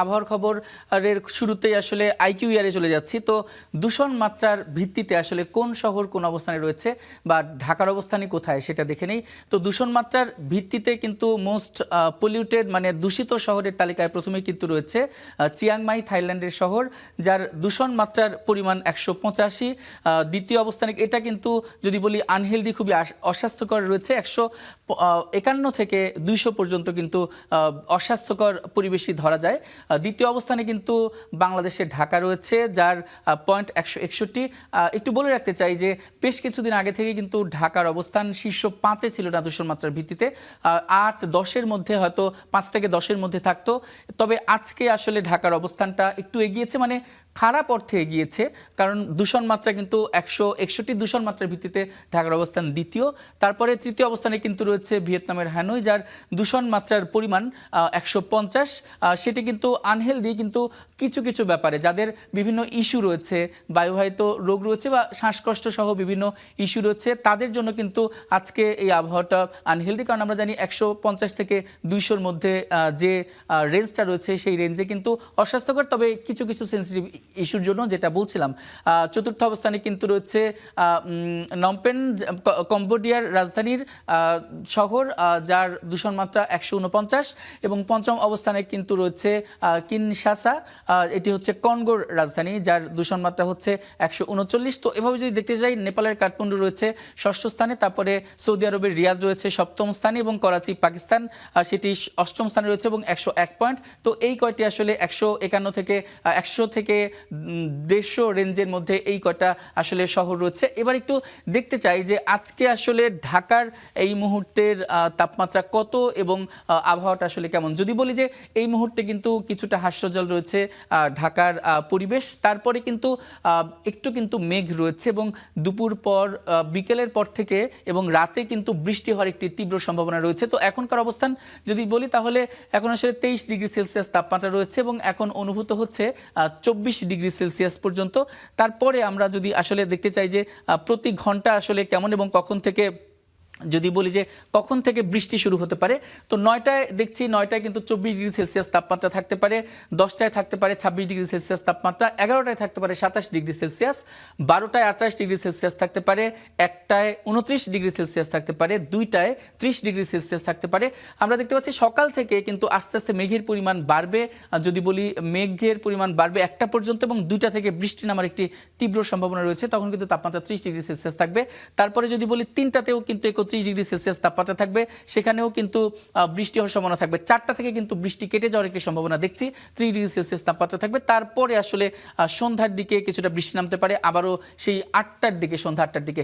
আবহাওয়ার খবরের শুরুতেই আসলে আইকিউ ইয়ারে চলে যাচ্ছি। তো দূষণ মাত্রার ভিত্তিতে আসলে কোন শহর কোন অবস্থানে রয়েছে বা ঢাকার অবস্থানই কোথায় সেটা দেখে নেই। তো দূষণ মাত্রার ভিত্তিতে কিন্তু মোস্ট পলিউটেড মানে দূষিত শহরের তালিকায় প্রথমেই কিন্তু রয়েছে চিয়াংমাই, থাইল্যান্ডের শহর, যার দূষণ মাত্রার পরিমাণ 185। দ্বিতীয় অবস্থানে এটা কিন্তু যদি বলি আনহেলদি, খুবই অস্বাস্থ্যকর রয়েছে। 151 থেকে 200 পর্যন্ত কিন্তু অস্বাস্থ্যকর পরিবেশই ধরা যায়। দ্বিতীয় অবস্থানে কিন্তু বাংলাদেশের ঢাকা রয়েছে, যার পয়েন্ট 161। একটু বলে রাখতে চাই যে বেশ কিছুদিন আগে থেকে কিন্তু ঢাকার অবস্থান শীর্ষ 5-এ ছিল না দূষণ মাত্রার ভিত্তিতে, 8-10-এর মধ্যে, হয়তো 5 থেকে 10-এর মধ্যে থাকতো। তবে আজকে আসলে ঢাকার অবস্থানটা একটু এগিয়েছে, মানে খারাপ অর্থে এগিয়েছে, কারণ দূষণ মাত্রা কিন্তু 161 দূষণ মাত্রার ভিত্তিতে ঢাকার অবস্থান দ্বিতীয়। তারপরে তৃতীয় অবস্থানে কিন্তু রয়েছে ভিয়েতনামের হানয়, যার দূষণ মাত্রার পরিমাণ 150। সেটি কিন্তু আনহেলদি, কিন্তু কিছু কিছু ব্যাপারে যাদের বিভিন্ন ইস্যু রয়েছে, বায়ুবাহিত রোগ রয়েছে বা শ্বাসকষ্ট সহ বিভিন্ন ইস্যু রয়েছে, তাদের জন্য কিন্তু আজকে এই আবহাওয়াটা আনহেলদি। কারণ আমরা জানি 150 থেকে 200-র মধ্যে যে রেঞ্জটা রয়েছে সেই রেঞ্জে কিন্তু অস্বাস্থ্যকর। তবে কিছু কিছু সেন্সিটিভ ইস্যুর জন্য, যেটা বলছিলাম, চতুর্থ অবস্থানে কিন্তু রয়েছে নমপেন, কম্বোডিয়ার রাজধানীর শহর, যার দূষণ মাত্রা 149। এবং পঞ্চম অবস্থানে কিন্তু রয়েছে কিনশাসা, এটি হচ্ছে কনগোর রাজধানী, যার দূষণ মাত্রা হচ্ছে 139। তো এভাবে যদি দেখতে যাই, নেপালের কাঠমান্ডু রয়েছে ষষ্ঠ স্থানে, তারপরে সৌদি আরবের রিয়াদ রয়েছে সপ্তম স্থানে, এবং করাচি পাকিস্তান সেটি অষ্টম স্থানে রয়েছে এবং 101 পয়েন্ট। তো এই কয়টি আসলে 151 থেকে 100 থেকে 150 রেঞ্জের মধ্যে এই কয়টা আসলে শহর রয়েছে। এবার একটু দেখতে চাই যে আজকে আসলে ঢাকার এই মুহূর্তের তাপমাত্রা কত এবং আবহাওয়াটা আসলে কেমন। যদি বলি যে এই মুহূর্তে কিন্তু কিছুটা হাস্যজ্জ্বল রয়েছে ঢাকার পরিবেশ, তারপরে কিন্তু একটু কিন্তু মেঘ রয়েছে, এবং দুপুর পর বিকেলের পর থেকে এবং রাতে কিন্তু বৃষ্টি হওয়ার একটি তীব্র সম্ভাবনা রয়েছে। তো এখনকার অবস্থান যদি বলি, তাহলে এখন আসলে 23 ডিগ্রি সেলসিয়াস তাপমাত্রা রয়েছে এবং এখন অনুভূত হচ্ছে 24 ডিগ্রি সেলসিয়াস পর্যন্ত। তারপরে আমরা যদি আসলে দেখতে চাই যে প্রতি ঘন্টা আসলে কেমন এবং কখন থেকে, যদি বলি যে কখন থেকে বৃষ্টি শুরু হতে পারে, তো 9টায় দেখছি, 9টায় কিন্তু 24 ডিগ্রি সেলসিয়াস তাপমাত্রা থাকতে পারে, 10টায় থাকতে পারে 26 ডিগ্রি সেলসিয়াস তাপমাত্রা, 11টায় থাকতে পারে 27 ডিগ্রি সেলসিয়াস, 12টায় 28 ডিগ্রি সেলসিয়াস থাকতে পারে, 1টায় 29 ডিগ্রি সেলসিয়াস থাকতে পারে, 2টায় 30 ডিগ্রি সেলসিয়াস থাকতে পারে। আমরা দেখতে পাচ্ছি সকাল থেকে কিন্তু আস্তে আস্তে মেঘের পরিমাণ বাড়বে। যদি বলি মেঘের পরিমাণ বাড়বে 1টা পর্যন্ত, এবং 2টা থেকে বৃষ্টি নামার একটি তীব্র সম্ভাবনা রয়েছে, তখন কিন্তু তাপমাত্রা 30 ডিগ্রি সেলসিয়াস থাকবে। তারপরে যদি বলি 3টাতেও কিন্তু 30 ডিগ্রি সেলসিয়াস তাপমাত্রা থাকবে, সেখানেও কিন্তু বৃষ্টি হওয়ার সম্ভাবনা থাকবে। 4টা থেকে কিন্তু বৃষ্টি কেটে যাওয়ার একটি সম্ভাবনা দেখছি, 3 ডিগ্রি সেলসিয়াস তাপমাত্রা থাকবে। তারপরে আসলে সন্ধ্যার দিকে কিছুটা বৃষ্টি নামতে পারে, আবারও সেই 8টার দিকে, সন্ধ্যা 8টার দিকে।